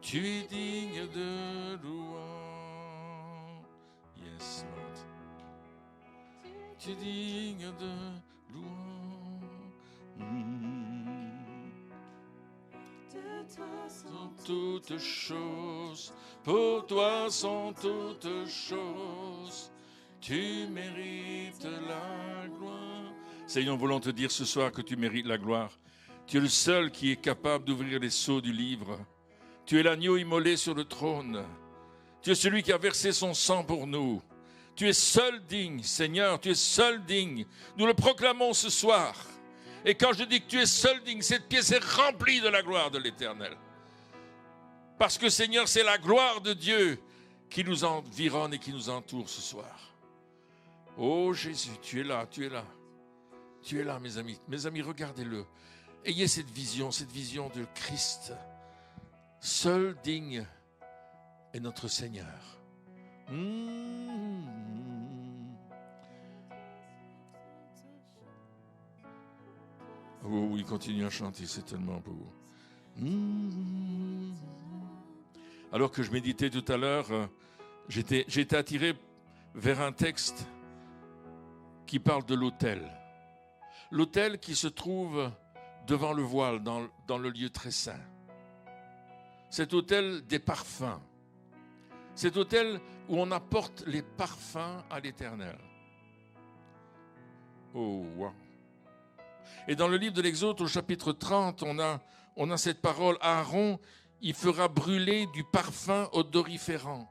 Tu es digne de louange. Yes, Lord. Tu es digne de louange. De toi Sont toutes choses, pour toi sont toutes choses. Tu mérites la gloire. Seigneur, nous voulons te dire ce soir que tu mérites la gloire. Tu es le seul qui est capable d'ouvrir les sceaux du livre. Tu es l'agneau immolé sur le trône. Tu es celui qui a versé son sang pour nous. Tu es seul digne, Seigneur, tu es seul digne. Nous le proclamons ce soir. Et quand je dis que tu es seul digne, cette pièce est remplie de la gloire de l'Éternel. Parce que, Seigneur, c'est la gloire de Dieu qui nous environne et qui nous entoure ce soir. Oh Jésus, tu es là, tu es là. Tu es là, mes amis. Mes amis, regardez-le. Ayez cette vision de Christ. Seul digne est notre Seigneur. Oh oui, continue à chanter, c'est tellement beau. Alors que je méditais tout à l'heure, j'ai été attiré vers un texte qui parle de l'autel. L'autel qui se trouve devant le voile, dans le lieu très saint. Cet autel des parfums. Cet autel où on apporte les parfums à l'Éternel. Oh, wow. Et dans le livre de l'Exode, au chapitre 30, on a cette parole. Aaron, il fera brûler du parfum odoriférant.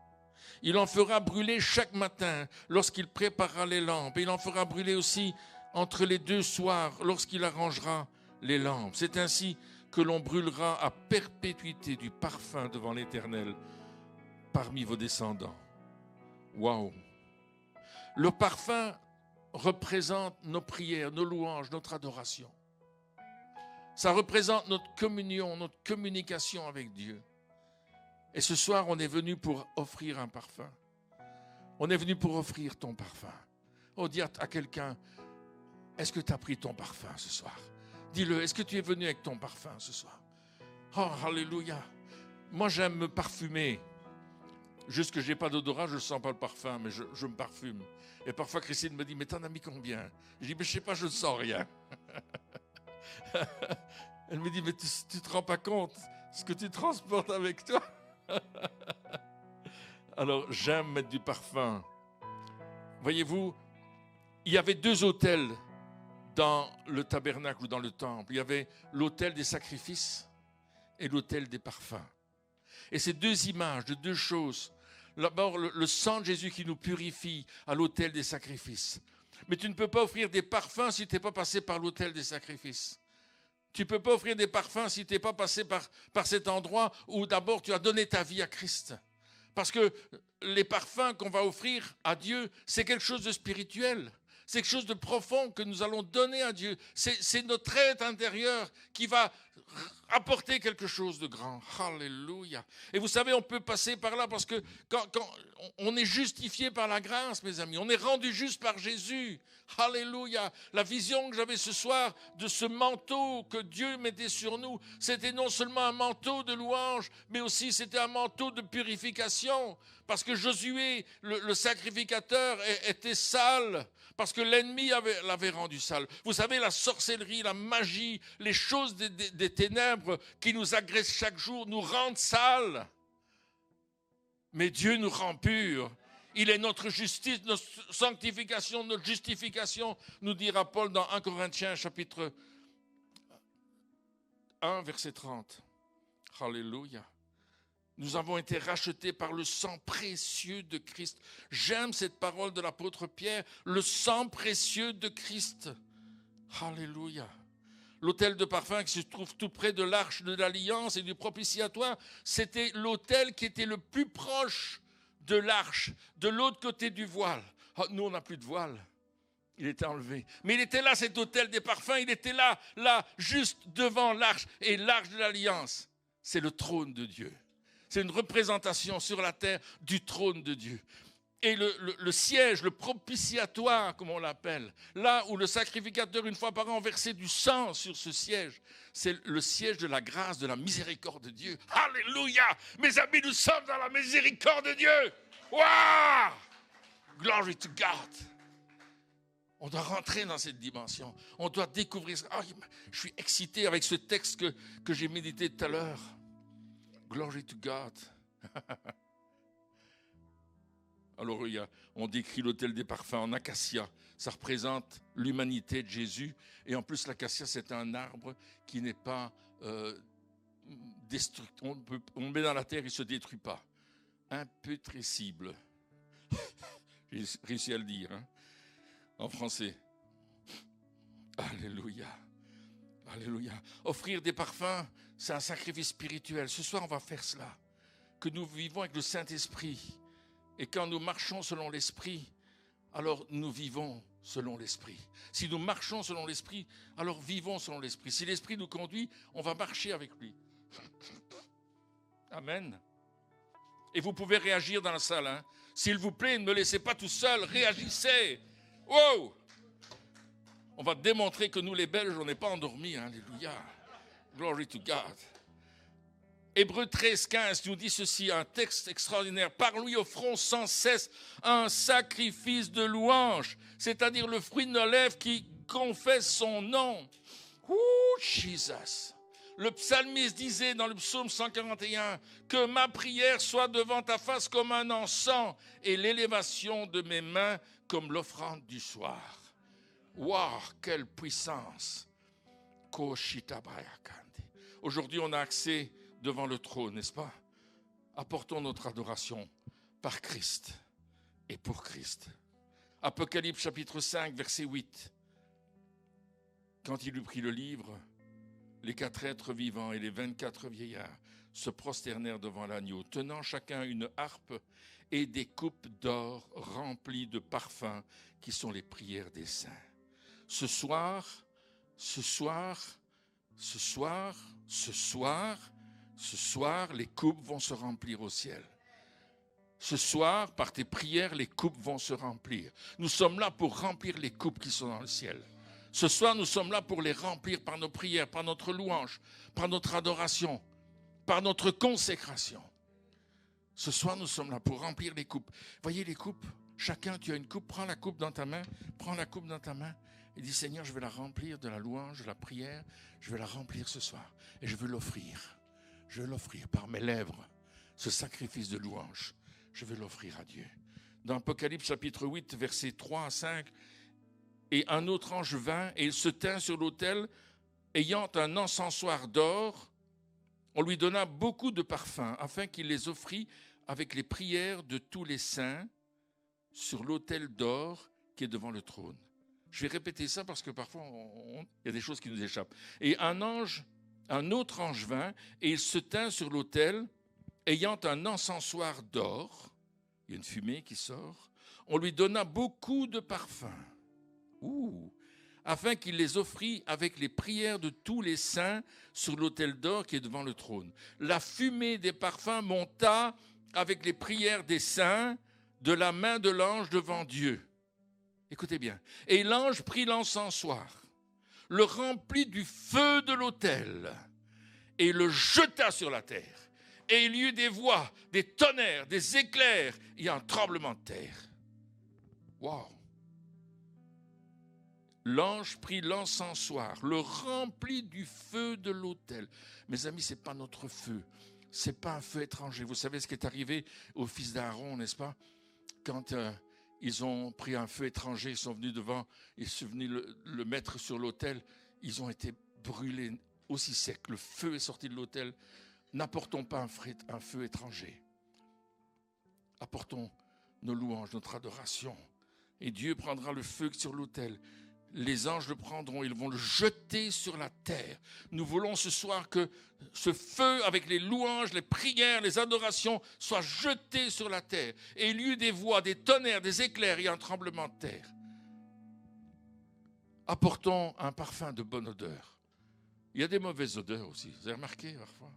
Il en fera brûler chaque matin lorsqu'il préparera les lampes. Et il en fera brûler aussi entre les deux soirs lorsqu'il arrangera les lampes. C'est ainsi que l'on brûlera à perpétuité du parfum devant l'Éternel parmi vos descendants. Waouh! Le parfum représente nos prières, nos louanges, notre adoration. Ça représente notre communion, notre communication avec Dieu. Et ce soir, on est venu pour offrir un parfum. On est venu pour offrir ton parfum. Oh, dis à quelqu'un, est-ce que tu as pris ton parfum ce soir? Dis-le, est-ce que tu es venu avec ton parfum ce soir? Oh, alléluia! Moi, j'aime me parfumer. Juste que je n'ai pas d'odorat, je ne sens pas le parfum, mais je me parfume. Et parfois, Christine me dit, mais t'en as mis combien? Je dis, mais je ne sais pas, je ne sens rien. Elle me dit, mais tu ne te rends pas compte ce que tu transportes avec toi? Alors, j'aime mettre du parfum. Voyez-vous, il y avait deux autels dans le tabernacle ou dans le temple. Il y avait l'autel des sacrifices et l'autel des parfums. Et ces deux images de deux choses. D'abord, le sang de Jésus qui nous purifie à l'autel des sacrifices. Mais tu ne peux pas offrir des parfums si tu n'es pas passé par l'autel des sacrifices. Tu ne peux pas offrir des parfums si tu n'es pas passé par cet endroit où d'abord tu as donné ta vie à Christ. Parce que les parfums qu'on va offrir à Dieu, c'est quelque chose de spirituel. C'est quelque chose de profond que nous allons donner à Dieu. C'est notre être intérieur qui va apporter quelque chose de grand. Alléluia. Et vous savez, on peut passer par là parce que quand on est justifié par la grâce, mes amis, on est rendu juste par Jésus. Alléluia. La vision que j'avais ce soir de ce manteau que Dieu mettait sur nous, c'était non seulement un manteau de louange, mais aussi c'était un manteau de purification. Parce que Josué, le sacrificateur, était sale. Parce que l'ennemi l'avait rendu sale. Vous savez, la sorcellerie, la magie, les choses des ténèbres qui nous agressent chaque jour nous rendent sales. Mais Dieu nous rend purs. Il est notre justice, notre sanctification, notre justification, nous dira Paul dans 1 Corinthiens chapitre 1, verset 30. Alléluia. Nous avons été rachetés par le sang précieux de Christ. J'aime cette parole de l'apôtre Pierre, le sang précieux de Christ. Alléluia. L'autel de parfum qui se trouve tout près de l'arche de l'alliance et du propitiatoire, c'était l'autel qui était le plus proche de l'arche, de l'autre côté du voile. Oh, nous, on n'a plus de voile. Il était enlevé. Mais il était là, cet autel des parfums, il était là, juste devant l'arche. Et l'arche de l'alliance, c'est le trône de Dieu. C'est une représentation sur la terre du trône de Dieu. Et le siège, le propitiatoire, comme on l'appelle, là où le sacrificateur, une fois par an, versait du sang sur ce siège, c'est le siège de la grâce, de la miséricorde de Dieu. Alléluia! Mes amis, nous sommes dans la miséricorde de Dieu. Waouh! Glory to God. On doit rentrer dans cette dimension. On doit découvrir ça. Oh, je suis excité avec ce texte que j'ai médité tout à l'heure. Glory to God. Alors, on décrit l'autel des parfums en acacia. Ça représente l'humanité de Jésus. Et en plus, l'acacia, c'est un arbre qui n'est pas destructible. On le met dans la terre, il ne se détruit pas. Imputrescible. J'ai réussi à le dire, hein, en français. Alléluia. Alléluia. Offrir des parfums, c'est un sacrifice spirituel. Ce soir, on va faire cela. Que nous vivons avec le Saint-Esprit. Et quand nous marchons selon l'Esprit, alors nous vivons selon l'Esprit. Si nous marchons selon l'Esprit, alors vivons selon l'Esprit. Si l'Esprit nous conduit, on va marcher avec lui. Amen. Et vous pouvez réagir dans la salle. Hein. S'il vous plaît, ne me laissez pas tout seul, réagissez. Wow! On va démontrer que nous, les Belges, on n'est pas endormis. Hein. Alléluia. Glory to God. Hébreux 13, 15 nous dit ceci, un texte extraordinaire. Par lui offrons sans cesse un sacrifice de louange, c'est-à-dire le fruit de nos lèvres qui confesse son nom. Ouh, Jesus. Le psalmiste disait dans le psaume 141 que ma prière soit devant ta face comme un encens et l'élévation de mes mains comme l'offrande du soir. Waouh, quelle puissance. Aujourd'hui, on a accès devant le trône, n'est-ce pas? Apportons notre adoration par Christ et pour Christ. Apocalypse chapitre 5, verset 8. Quand il eut pris le livre, les 4 êtres vivants et les 24 vieillards se prosternèrent devant l'agneau, tenant chacun une harpe et des coupes d'or remplies de parfums qui sont les prières des saints. Ce soir, les coupes vont se remplir au ciel. Ce soir, par tes prières, les coupes vont se remplir. Nous sommes là pour remplir les coupes qui sont dans le ciel. Ce soir, nous sommes là pour les remplir par nos prières, par notre louange, par notre adoration, par notre consécration. Ce soir, nous sommes là pour remplir les coupes. Voyez les coupes? Chacun, tu as une coupe, prends la coupe dans ta main, et dis, Seigneur, je vais la remplir de la louange, de la prière, je vais la remplir ce soir, et je veux l'offrir. Je veux l'offrir par mes lèvres, ce sacrifice de louange. Je veux l'offrir à Dieu. Dans Apocalypse chapitre 8, versets 3 à 5, et un autre ange vint, et il se tint sur l'autel, ayant un encensoir d'or. On lui donna beaucoup de parfums, afin qu'il les offrît avec les prières de tous les saints sur l'autel d'or qui est devant le trône. Je vais répéter ça parce que parfois, il y a des choses qui nous échappent. Et un autre ange vint, et il se tint sur l'autel, ayant un encensoir d'or. Il y a une fumée qui sort. On lui donna beaucoup de parfums. Afin qu'il les offrît avec les prières de tous les saints sur l'autel d'or qui est devant le trône. La fumée des parfums monta avec les prières des saints de la main de l'ange devant Dieu. Écoutez bien. Et l'ange prit l'encensoir, le remplit du feu de l'autel et le jeta sur la terre. Et il y eut des voix, des tonnerres, des éclairs et un tremblement de terre. Wow! L'ange prit l'encensoir, le remplit du feu de l'autel. Mes amis, ce n'est pas notre feu. Ce n'est pas un feu étranger. Vous savez ce qui est arrivé aux fils d'Aaron, n'est-ce pas? Quand ils ont pris un feu étranger, ils sont venus devant, ils sont venus le mettre sur l'autel. Ils ont été brûlés aussi sec. Le feu est sorti de l'autel. N'apportons pas un feu étranger. Apportons nos louanges, notre adoration. Et Dieu prendra le feu sur l'autel. Les anges le prendront, ils vont le jeter sur la terre. Nous voulons ce soir que ce feu avec les louanges, les prières, les adorations soit jeté sur la terre. Et il y eut des voix, des tonnerres, des éclairs et un tremblement de terre. Apportons un parfum de bonne odeur. Il y a des mauvaises odeurs aussi, vous avez remarqué parfois?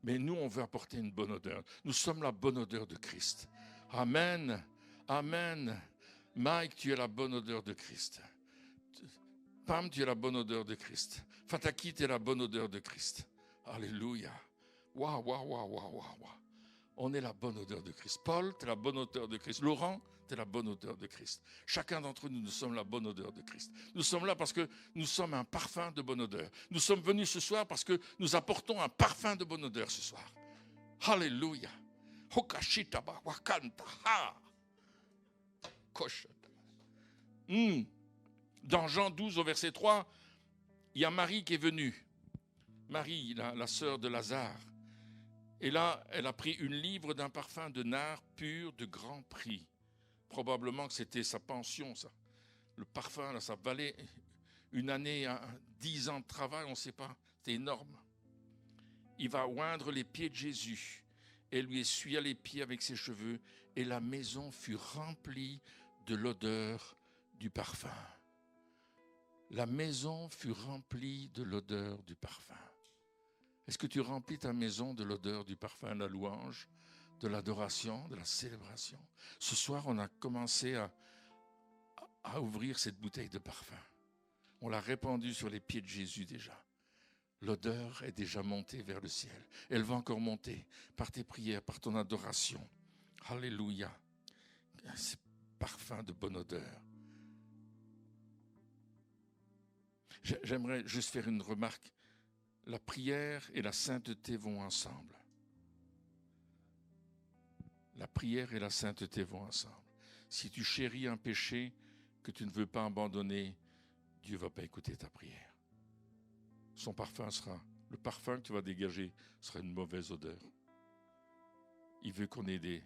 Mais nous, on veut apporter une bonne odeur. Nous sommes la bonne odeur de Christ. Amen. Amen. Mike, tu es la bonne odeur de Christ. Pam, tu es la bonne odeur de Christ. Fataki, tu es la bonne odeur de Christ. Alléluia. Waouh, waouh, waouh, waouh, waouh. On est la bonne odeur de Christ. Paul, tu es la bonne odeur de Christ. Laurent, tu es la bonne odeur de Christ. Chacun d'entre nous, nous sommes la bonne odeur de Christ. Nous sommes là parce que nous sommes un parfum de bonne odeur. Nous sommes venus ce soir parce que nous apportons un parfum de bonne odeur ce soir. Alléluia. Hokashitaba wakanta ha. Dans Jean 12 au verset 3, il y a Marie qui est venue. Marie, la sœur de Lazare. Et là, elle a pris une livre d'un parfum de nard pur de grand prix. Probablement que c'était sa pension, ça. Le parfum, là, ça valait une année, 10 ans de travail, on ne sait pas. C'était énorme. Il va oindre les pieds de Jésus. Elle lui essuya les pieds avec ses cheveux. Et la maison fut remplie de l'odeur du parfum. La maison fut remplie de l'odeur du parfum. Est-ce que tu remplis ta maison de l'odeur du parfum, de la louange, de l'adoration, de la célébration? Ce soir, on a commencé à ouvrir cette bouteille de parfum. On l'a répandue sur les pieds de Jésus déjà. L'odeur est déjà montée vers le ciel. Elle va encore monter par tes prières, par ton adoration. Alléluia. Ce parfum de bonne odeur. J'aimerais juste faire une remarque. La prière et la sainteté vont ensemble. La prière et la sainteté vont ensemble. Si tu chéris un péché que tu ne veux pas abandonner, Dieu ne va pas écouter ta prière. Son parfum sera, le parfum que tu vas dégager sera une mauvaise odeur. Il veut qu'on ait des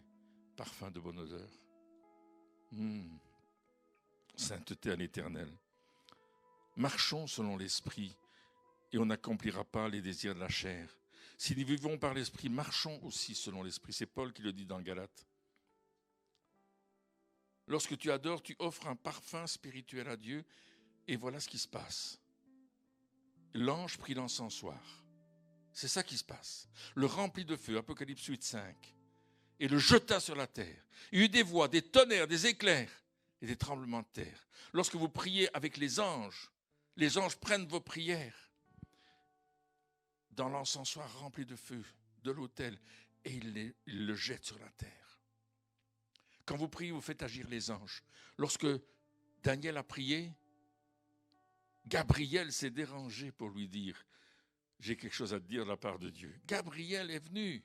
parfums de bonne odeur. Sainteté à l'Éternel. Marchons selon l'Esprit et on n'accomplira pas les désirs de la chair. Si nous vivons par l'Esprit, marchons aussi selon l'Esprit. C'est Paul qui le dit dans Galates. Lorsque tu adores, tu offres un parfum spirituel à Dieu et voilà ce qui se passe. L'ange prit l'encensoir. C'est ça qui se passe. Le remplit de feu, Apocalypse 8:5, et le jeta sur la terre. Il y eut des voix, des tonnerres, des éclairs et des tremblements de terre. Lorsque vous priez avec les anges prennent vos prières dans l'encensoir rempli de feu de l'autel et ils le jettent sur la terre. Quand vous priez, vous faites agir les anges. Lorsque Daniel a prié, Gabriel s'est dérangé pour lui dire « J'ai quelque chose à te dire de la part de Dieu ». Gabriel est venu.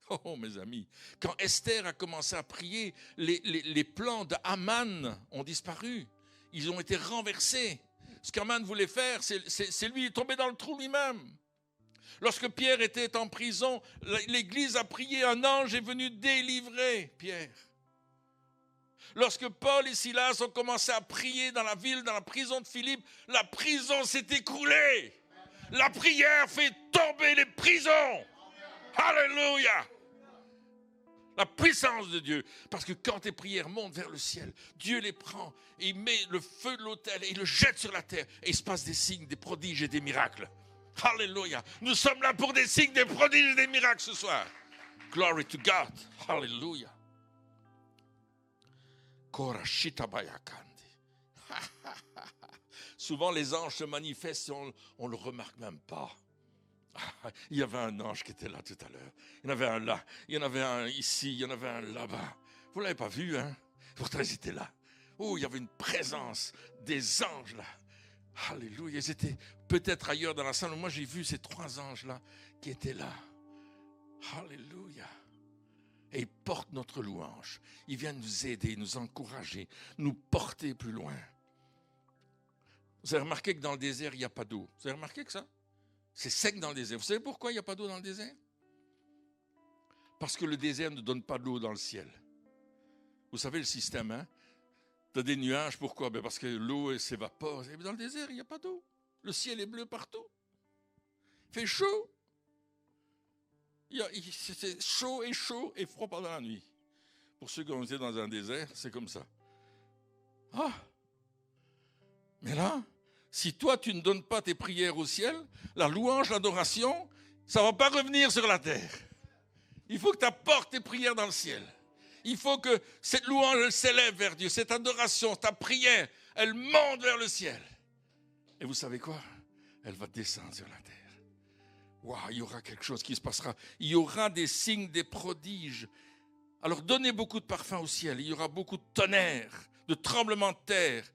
Oh, mes amis, quand Esther a commencé à prier, les plans d'Aman ont disparu. Ils ont été renversés. Ce qu'Aman voulait faire, c'est lui, il est tombé dans le trou lui-même. Lorsque Pierre était en prison, l'Église a prié, un ange est venu délivrer Pierre. Lorsque Paul et Silas ont commencé à prier dans la ville, dans la prison de Philippe, la prison s'est écroulée. La prière fait tomber les prisons. Alléluia! La puissance de Dieu. Parce que quand tes prières montent vers le ciel, Dieu les prend et il met le feu de l'autel et il le jette sur la terre. Et il se passe des signes, des prodiges et des miracles. Alléluia. Nous sommes là pour des signes, des prodiges et des miracles ce soir. Glory to God. Alléluia. Souvent les anges se manifestent et on ne le remarque même pas. Il y avait un ange qui était là tout à l'heure. Il y en avait un là, il y en avait un ici, il y en avait un là-bas. Vous ne l'avez pas vu, hein? Pourtant, ils étaient là. Oh, il y avait une présence des anges là. Alléluia. Ils étaient peut-être ailleurs dans la salle. Moi, j'ai vu ces 3 anges-là qui étaient là. Alléluia. Et ils portent notre louange. Ils viennent nous aider, nous encourager, nous porter plus loin. Vous avez remarqué que dans le désert, il n'y a pas d'eau. Vous avez remarqué que ça? C'est sec dans le désert. Vous savez pourquoi il n'y a pas d'eau dans le désert? Parce que le désert ne donne pas d'eau dans le ciel. Vous savez le système, hein? Tu as des nuages, pourquoi? Parce que l'eau s'évapore. Et dans le désert, il n'y a pas d'eau. Le ciel est bleu partout. Il fait chaud. C'est chaud et froid pendant la nuit. Pour ceux qui ont été dans un désert, c'est comme ça. Ah! Mais là, si toi, tu ne donnes pas tes prières au ciel, la louange, l'adoration, ça ne va pas revenir sur la terre. Il faut que tu apportes tes prières dans le ciel. Il faut que cette louange elle s'élève vers Dieu, cette adoration, ta prière, elle monte vers le ciel. Et vous savez quoi? Elle va descendre sur la terre. Waouh, il y aura quelque chose qui se passera. Il y aura des signes, des prodiges. Alors donnez beaucoup de parfum au ciel. Il y aura beaucoup de tonnerre, de tremblements de terre,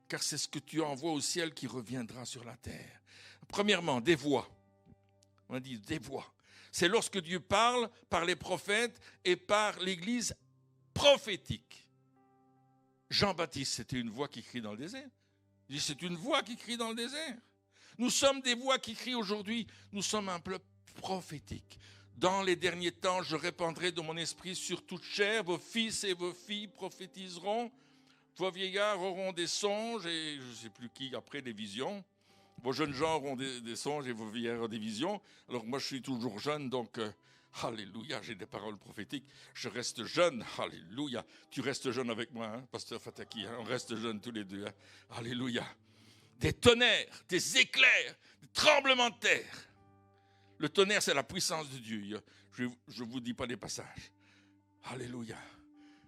car c'est ce que tu envoies au ciel qui reviendra sur la terre. Premièrement, des voix. On a dit des voix. C'est lorsque Dieu parle par les prophètes et par l'Église prophétique. Jean-Baptiste, c'était une voix qui crie dans le désert. Il dit, c'est une voix qui crie dans le désert. Nous sommes des voix qui crient aujourd'hui. Nous sommes un peuple prophétique. Dans les derniers temps, je répandrai de mon esprit sur toute chair. Vos fils et vos filles prophétiseront. Vos vieillards auront des songes et je ne sais plus qui après des visions. Vos jeunes gens auront des songes et vos vieillards des visions. Alors moi, je suis toujours jeune, donc alléluia, j'ai des paroles prophétiques. Je reste jeune, alléluia. Tu restes jeune avec moi, hein, pasteur Fataki, hein, on reste jeunes tous les deux. Hein, alléluia. Des tonnerres, des éclairs, des tremblements de terre. Le tonnerre, c'est la puissance de Dieu. Je ne vous dis pas les passages. Alléluia.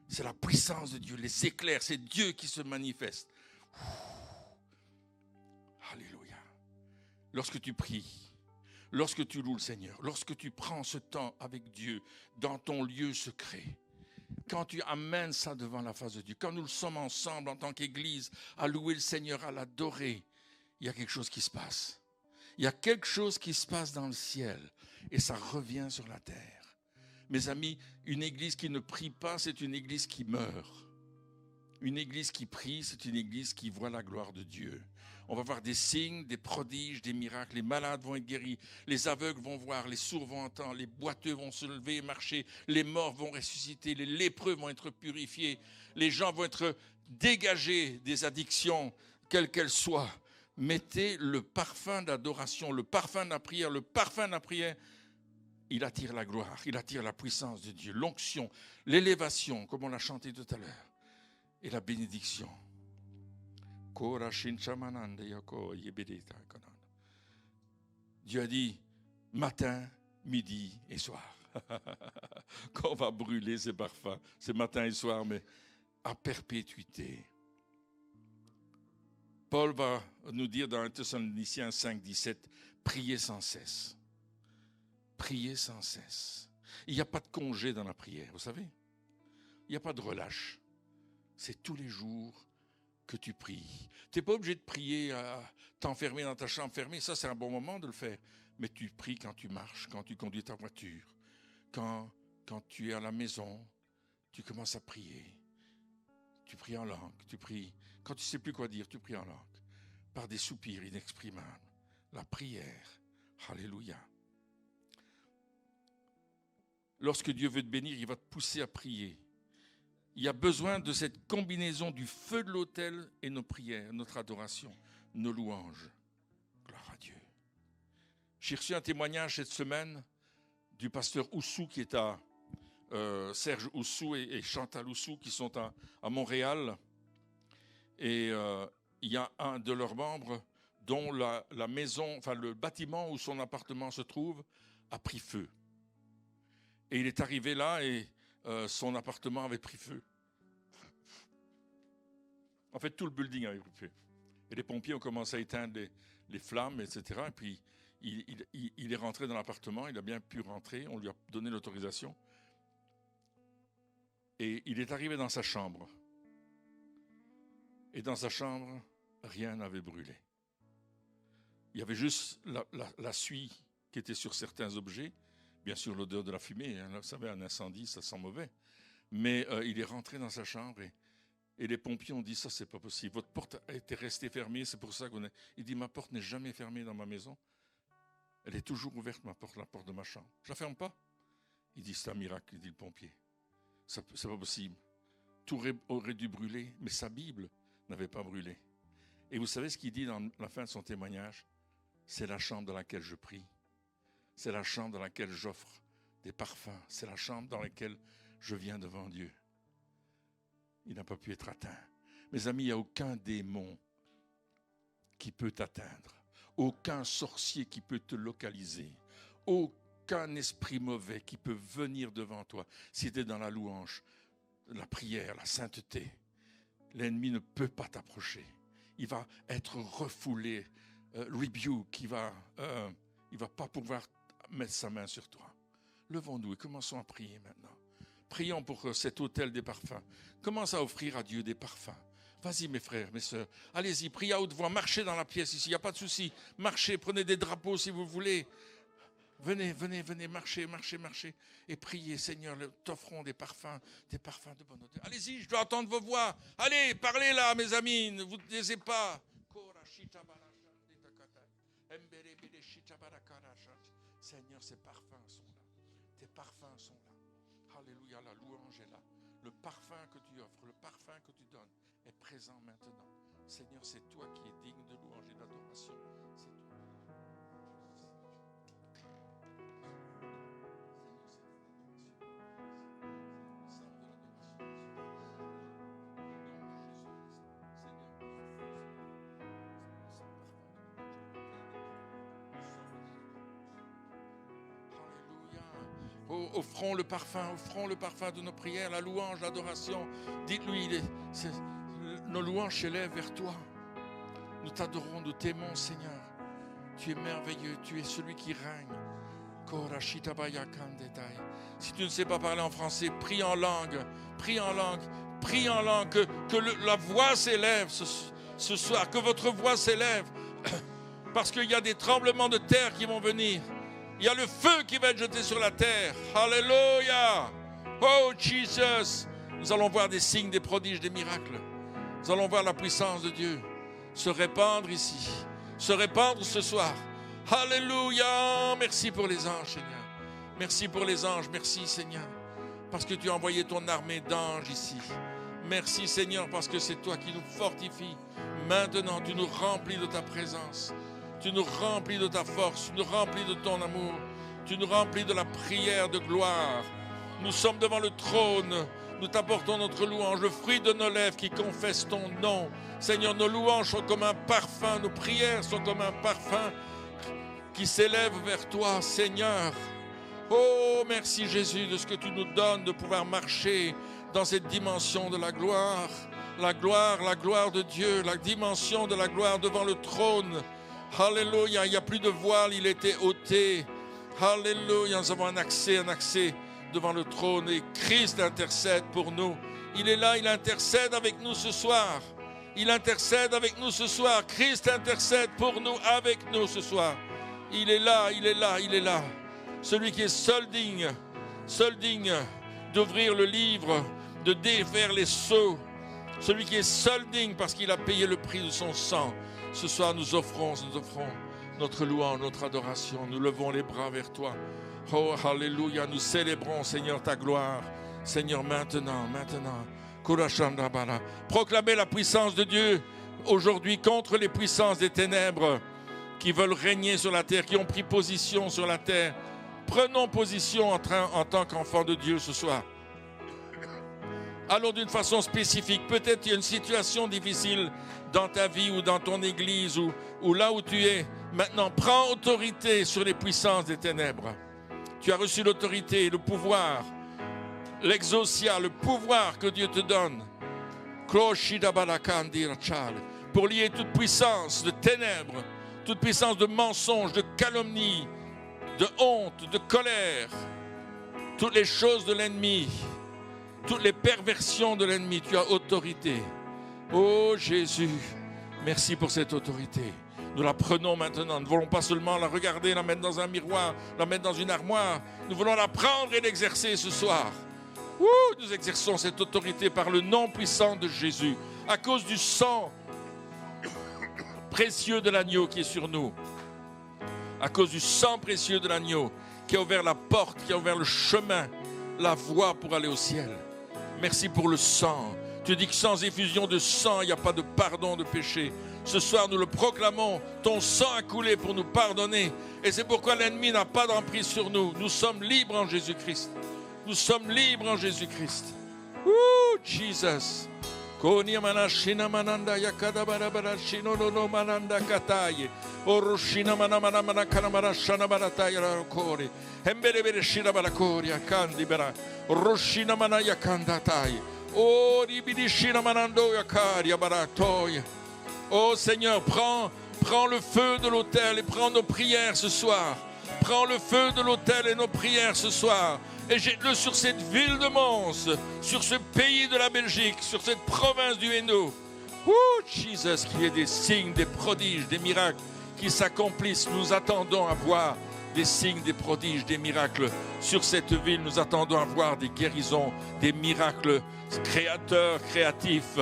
C'est la puissance de Dieu. Les éclairs, c'est Dieu qui se manifeste. Alléluia. Lorsque tu pries, lorsque tu loues le Seigneur, lorsque tu prends ce temps avec Dieu dans ton lieu secret, quand tu amènes ça devant la face de Dieu, quand nous le sommes ensemble en tant qu'Église à louer le Seigneur, à l'adorer, il y a quelque chose qui se passe. Il y a quelque chose qui se passe dans le ciel et ça revient sur la terre. Mes amis, une église qui ne prie pas, c'est une église qui meurt. Une église qui prie, c'est une église qui voit la gloire de Dieu. On va voir des signes, des prodiges, des miracles. Les malades vont être guéris, les aveugles vont voir, les sourds vont entendre, les boiteux vont se lever et marcher, les morts vont ressusciter, les lépreux vont être purifiés, les gens vont être dégagés des addictions, quelles qu'elles soient. Mettez le parfum d'adoration, le parfum de la prière. Le parfum de la prière, il attire la gloire, il attire la puissance de Dieu, l'onction, l'élévation, comme on l'a chanté tout à l'heure, et la bénédiction. Dieu a dit matin, midi et soir. Qu'on va brûler ces parfums, c'est matin et soir, mais à perpétuité. Paul va nous dire dans 1 Thessaloniciens 5, 17, priez sans cesse. Priez sans cesse. Il n'y a pas de congé dans la prière, vous savez. Il n'y a pas de relâche. C'est tous les jours que tu pries. Tu n'es pas obligé de prier à t'enfermer dans ta chambre fermée. Ça, c'est un bon moment de le faire. Mais tu pries quand tu marches, quand tu conduis ta voiture, quand tu es à la maison, tu commences à prier. Tu pries en langue, tu pries. Quand tu ne sais plus quoi dire, tu pries en langue. Par des soupirs inexprimables. La prière. Alléluia. Lorsque Dieu veut te bénir, il va te pousser à prier. Il y a besoin de cette combinaison du feu de l'autel et nos prières, notre adoration, nos louanges. Gloire à Dieu. J'ai reçu un témoignage cette semaine du pasteur Oussou qui est à Serge Oussou et Chantal Oussou qui sont à Montréal. Et il y a un de leurs membres dont la maison, enfin le bâtiment où son appartement se trouve a pris feu. Et il est arrivé là et son appartement avait pris feu. En fait, tout le building avait pris feu. Et les pompiers ont commencé à éteindre les flammes, etc. Et puis, il est rentré dans l'appartement, il a bien pu rentrer, on lui a donné l'autorisation. Et il est arrivé dans sa chambre. Et dans sa chambre, rien n'avait brûlé. Il y avait juste la suie qui était sur certains objets. Bien sûr, l'odeur de la fumée, hein, vous savez, un incendie, ça sent mauvais. Mais il est rentré dans sa chambre et les pompiers ont dit, ça, c'est pas possible. Votre porte a été restée fermée, c'est pour ça qu'on est... Il dit, ma porte n'est jamais fermée dans ma maison. Elle est toujours ouverte, la porte de ma chambre. Je la ferme pas. Il dit, c'est un miracle, dit le pompier. C'est pas possible. Tout aurait dû brûler, mais sa Bible n'avait pas brûlé. Et vous savez ce qu'il dit dans la fin de son témoignage? C'est la chambre dans laquelle je prie. C'est la chambre dans laquelle j'offre des parfums. C'est la chambre dans laquelle je viens devant Dieu. Il n'a pas pu être atteint. Mes amis, il n'y a aucun démon qui peut t'atteindre. Aucun sorcier qui peut te localiser. Aucun esprit mauvais qui peut venir devant toi. Si tu es dans la louange, la prière, la sainteté, l'ennemi ne peut pas t'approcher. Il va être refoulé, rebuke, il va pas pouvoir mettre sa main sur toi. Levons-nous et commençons à prier maintenant. Prions pour cet autel des parfums. Commence à offrir à Dieu des parfums. Vas-y mes frères, mes sœurs, allez-y, priez à haute voix, marchez dans la pièce ici, il n'y a pas de souci. Marchez, prenez des drapeaux si vous voulez. Venez, marchez, et priez, Seigneur, t'offrons des parfums de bonne odeur. Allez-y, je dois entendre vos voix. Allez, parlez là, mes amis, ne vous taisez pas. Seigneur, ces parfums sont là. Tes parfums sont là. Alléluia, la louange est là. Le parfum que tu offres, le parfum que tu donnes est présent maintenant. Seigneur, c'est toi qui es digne de louange et d'adoration. C'est toi. Oh, offrons le parfum de nos prières, la louange, l'adoration. Dites-lui, nos louanges s'élèvent vers toi. Nous t'adorons, nous t'aimons, Seigneur. Tu es merveilleux, tu es celui qui règne. Si tu ne sais pas parler en français, prie en langue, que la voix s'élève ce soir, que votre voix s'élève, parce qu'il y a des tremblements de terre qui vont venir. Il y a le feu qui va être jeté sur la terre. Alléluia. Oh Jesus. Nous allons voir des signes, des prodiges, des miracles. Nous allons voir la puissance de Dieu se répandre ici, se répandre ce soir. Alléluia. Merci pour les anges, Seigneur. Merci pour les anges. Merci, Seigneur, parce que tu as envoyé ton armée d'anges ici. Merci, Seigneur, parce que c'est toi qui nous fortifies. Maintenant, tu nous remplis de ta présence. Tu nous remplis de ta force, tu nous remplis de ton amour, tu nous remplis de la prière de gloire. Nous sommes devant le trône, nous t'apportons notre louange, le fruit de nos lèvres qui confesse ton nom. Seigneur, nos louanges sont comme un parfum, nos prières sont comme un parfum qui s'élève vers toi, Seigneur. Oh, merci Jésus de ce que tu nous donnes, de pouvoir marcher dans cette dimension de la gloire. La gloire de Dieu, la dimension de la gloire devant le trône. Alléluia, il n'y a plus de voile, il était ôté. Alléluia, nous avons un accès devant le trône et Christ intercède pour nous. Il est là, il intercède avec nous ce soir. Il intercède avec nous ce soir. Christ intercède pour nous, avec nous ce soir. Il est là. Celui qui est seul digne d'ouvrir le livre, de défaire les sceaux. Celui qui est seul digne parce qu'il a payé le prix de son sang. Ce soir, nous offrons notre louange, notre adoration. Nous levons les bras vers toi. Oh, alléluia, nous célébrons, Seigneur, ta gloire. Seigneur, maintenant. Proclamez la puissance de Dieu aujourd'hui contre les puissances des ténèbres qui veulent régner sur la terre, qui ont pris position sur la terre. Prenons position en tant qu'enfants de Dieu ce soir. Allons d'une façon spécifique. Peut-être il y a une situation difficile dans ta vie ou dans ton église ou là où tu es. Maintenant, prends autorité sur les puissances des ténèbres. Tu as reçu l'autorité, le pouvoir, l'exousia, le pouvoir que Dieu te donne. Pour lier toute puissance de ténèbres, toute puissance de mensonge, de calomnie, de honte, de colère, toutes les choses de l'ennemi. Toutes les perversions de l'ennemi, tu as autorité. Oh Jésus, merci pour cette autorité. Nous la prenons maintenant. Nous ne voulons pas seulement la regarder, la mettre dans un miroir, la mettre dans une armoire. Nous voulons la prendre et l'exercer ce soir. Nous exerçons cette autorité par le nom puissant de Jésus, à cause du sang précieux de l'agneau qui est sur nous. À cause du sang précieux de l'agneau qui a ouvert la porte, qui a ouvert le chemin, la voie pour aller au ciel. Merci pour le sang. Tu dis que sans effusion de sang, il n'y a pas de pardon de péché. Ce soir, nous le proclamons. Ton sang a coulé pour nous pardonner. Et c'est pourquoi l'ennemi n'a pas d'emprise sur nous. Nous sommes libres en Jésus-Christ. Nous sommes libres en Jésus-Christ. Jesus. Konia manashina mananda yakada barabara shino no mananda kataye. Oroshina manamana manakana shana barataya rakori. Embere bere shina barakori akandi bara. Roshina manaya kandatai. Oh, oh Seigneur, prends le feu de l'autel et prends nos prières ce soir. Prends le feu de l'autel et nos prières ce soir. Et jette-le sur cette ville de Mons, sur ce pays de la Belgique, sur cette province du Hainaut. Oh, Jesus, qu'il y ait des signes, des prodiges, des miracles qui s'accomplissent. Nous attendons à voir des signes, des prodiges, des miracles sur cette ville. Nous attendons à voir des guérisons, des miracles créateurs, créatifs.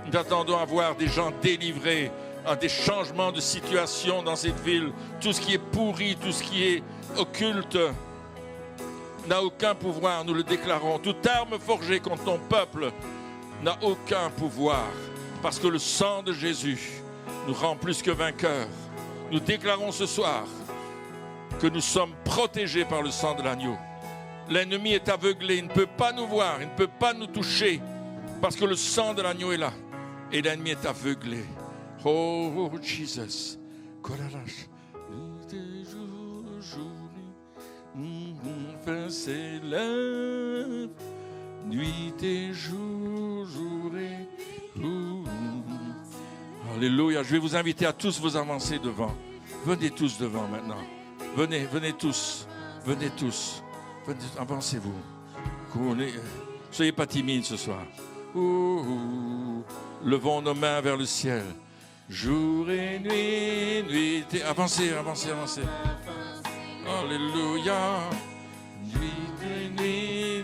Nous attendons à voir des gens délivrés, à des changements de situation dans cette ville. Tout ce qui est pourri, tout ce qui est occulte n'a aucun pouvoir, nous le déclarons. Toute arme forgée contre ton peuple n'a aucun pouvoir, parce que le sang de Jésus nous rend plus que vainqueurs. Nous déclarons ce soir que nous sommes protégés par le sang de l'agneau. L'ennemi est aveuglé, il ne peut pas nous voir, il ne peut pas nous toucher, parce que le sang de l'agneau est là, et l'ennemi est aveuglé. Oh, Jesus. S'élève, nuit et jour, jour et jour. Alléluia. Je vais vous inviter à tous vous avancer devant. Venez tous devant maintenant. Venez tous. Venez tous. Venez, avancez-vous. Soyez pas timides ce soir. Levons nos mains vers le ciel. Jour et nuit, nuit et... Avancez. Alléluia.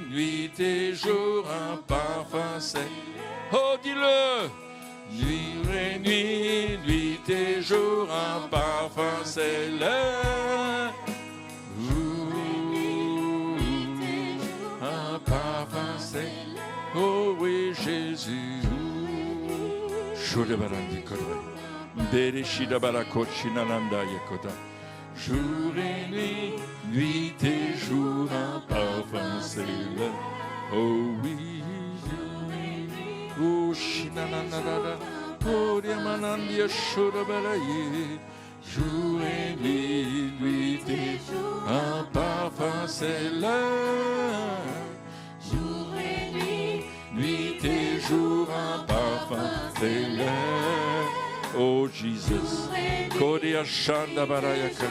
Nuit et jour, un parfum c'est. Oh, dis-le! Nuit et jour, un parfum c'est l'air. Un parfum c'est. Oh oui, Jésus. Shodebarandi kodre. Bereshida barakochi nananda yakoda. Jour et nuit et jour, un parfum s'élève. Oh oui, oh shinananada, oh diamanandia shurabalaye. Jour et nuit et jour, un parfum s'élève. Jour et nuit et jour, un parfum s'élève. Oh Jesus, Kodia Shanda Barayaka,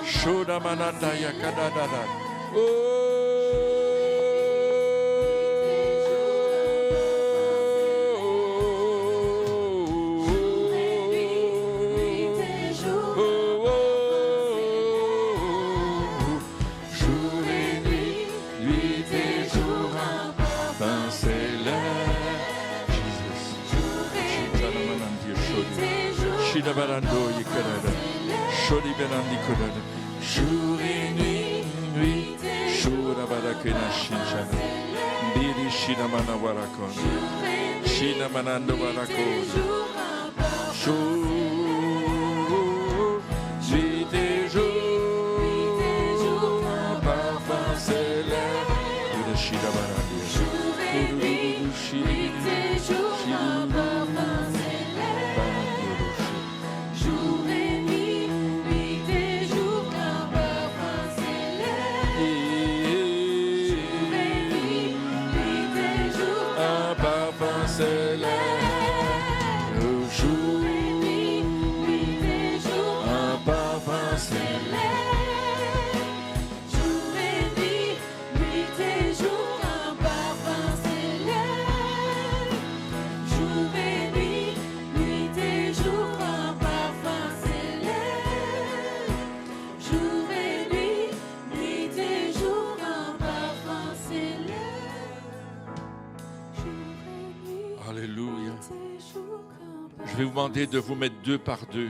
Shoda Mananda Yakadada. Oh, jour et nuit et jour, un parfum s'élève. Shida Barando Yakarada, Shodi Berandi Kodada, jour et nuit, Shura Barakena Shinjana, Biri Shida Manawarakon, Shida Manando Barakon, jour, nuit et jour, un parfum s'élève, Shida Barandi, jour et nuit, jour, un parfum s'élève. Je vais vous demander de vous mettre 2 par 2,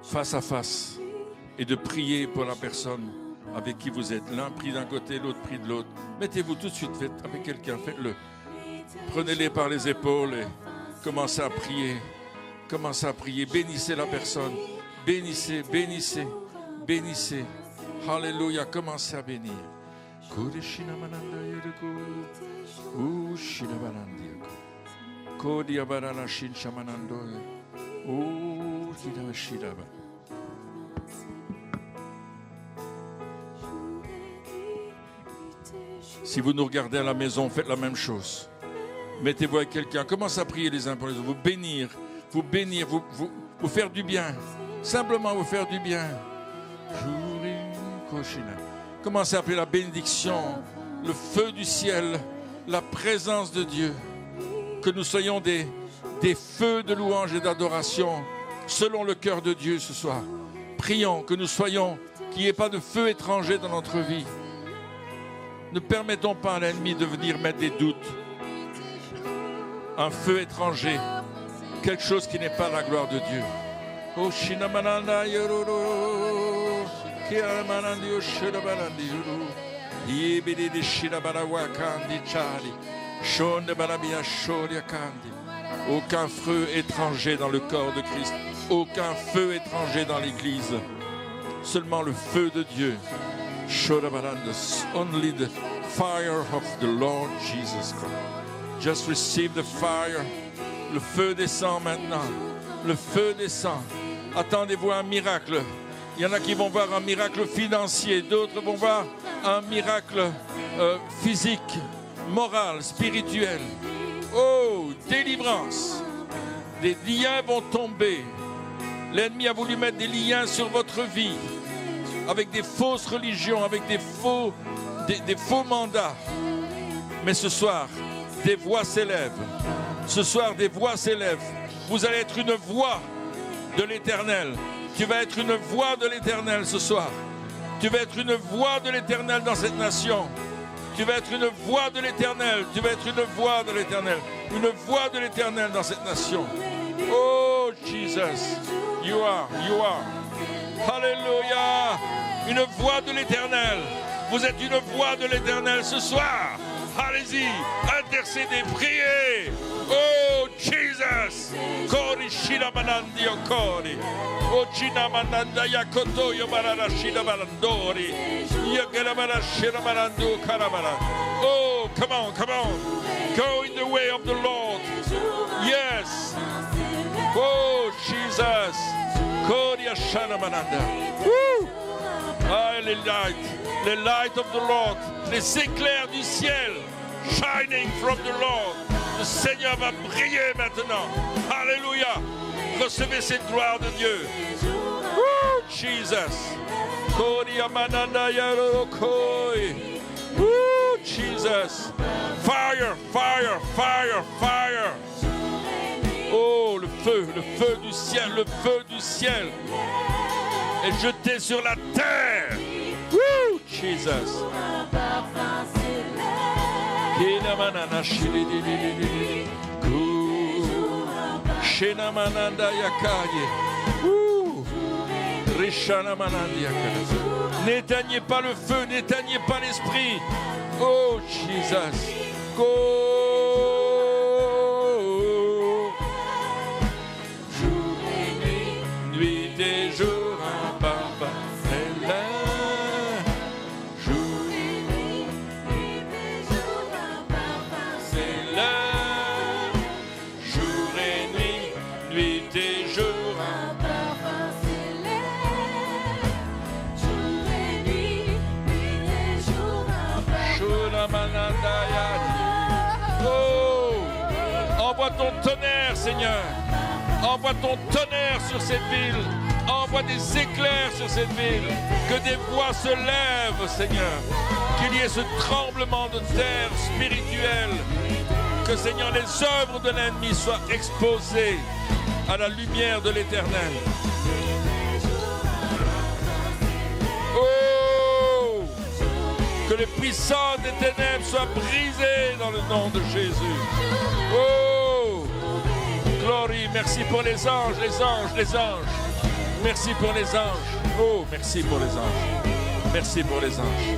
face à face, et de prier pour la personne avec qui vous êtes. L'un pris d'un côté, l'autre pris de l'autre. Mettez-vous tout de suite, faites avec quelqu'un, faites-le. Prenez-les par les épaules et commencez à prier. Commencez à prier, bénissez la personne. Bénissez. Alléluia, commencez à bénir. Kodia barana shin shamanando. Oh, kida shidaba. Si vous nous regardez à la maison, faites la même chose. Mettez-vous avec quelqu'un. Commencez à prier les uns pour les autres. Vous bénir, vous faire du bien. Simplement vous faire du bien. Commencez à appeler la bénédiction, le feu du ciel, la présence de Dieu. Que nous soyons des feux de louange et d'adoration selon le cœur de Dieu ce soir. Prions que nous soyons, qu'il n'y ait pas de feu étranger dans notre vie. Ne permettons pas à l'ennemi de venir mettre des doutes. Un feu étranger, quelque chose qui n'est pas la gloire de Dieu. Oh, Shinamananda Yororo, Kiamanandi Oshirabalandi Yoro, Yebidi de Shinabarawakandi Chali, Shon de Barabia Shoria Kandi. Aucun feu étranger dans le corps de Christ, aucun feu étranger dans l'Église. Seulement le feu de Dieu. Only the fire of the Lord Jesus Christ. Just receive the fire. Le feu descend maintenant. Le feu descend. Attendez-vous à un miracle. Il y en a qui vont voir un miracle financier, d'autres vont voir un miracle physique, moral, spirituel. Oh, délivrance. Des liens vont tomber. L'ennemi a voulu mettre des liens sur votre vie avec des fausses religions, avec des faux mandats. Mais ce soir, des voix s'élèvent. Ce soir, des voix s'élèvent. Vous allez être une voix de l'Éternel. Tu vas être une voix de l'Éternel ce soir. Tu vas être une voix de l'Éternel dans cette nation. Tu vas être une voix de l'Éternel. Tu vas être une voix de l'Éternel. Une voix de l'Éternel dans cette nation. Oh, Jesus. You are. Alléluia. Une voix de l'Éternel. Vous êtes une voix de l'Éternel ce soir. Allez-y, intercédez, priez. Oh, Jesus. Kori shira manandi okori. Oh, china mananda yakoto yobarara shira barandori. Yagara barashira marandu karabara. Oh, come on. Go in the way of the Lord. Yes. Oh, Jesus. Kori ashana mananda. Woo. Ah, les lights of the Lord, les éclairs du ciel, shining from the Lord. Le Seigneur va briller maintenant. Alléluia. Recevez cette gloire de Dieu. Woo, Jesus. Woo, Jesus. Fire. Oh, le feu du ciel est jeté sur la terre. Woo, Jesus. N'éteignez pas le feu, n'éteignez pas l'esprit. Oh, Jesus. Go. Envoie ton tonnerre, Seigneur. Envoie ton tonnerre sur cette ville. Envoie des éclairs sur cette ville. Que des voix se lèvent, Seigneur. Qu'il y ait ce tremblement de terre spirituel. Que, Seigneur, les œuvres de l'ennemi soient exposées à la lumière de l'Éternel. Oh! Que les puissances des ténèbres soient brisées dans le nom de Jésus. Oh! Glory, merci pour les anges. Merci pour les anges. Oh, merci pour les anges. Merci pour les anges.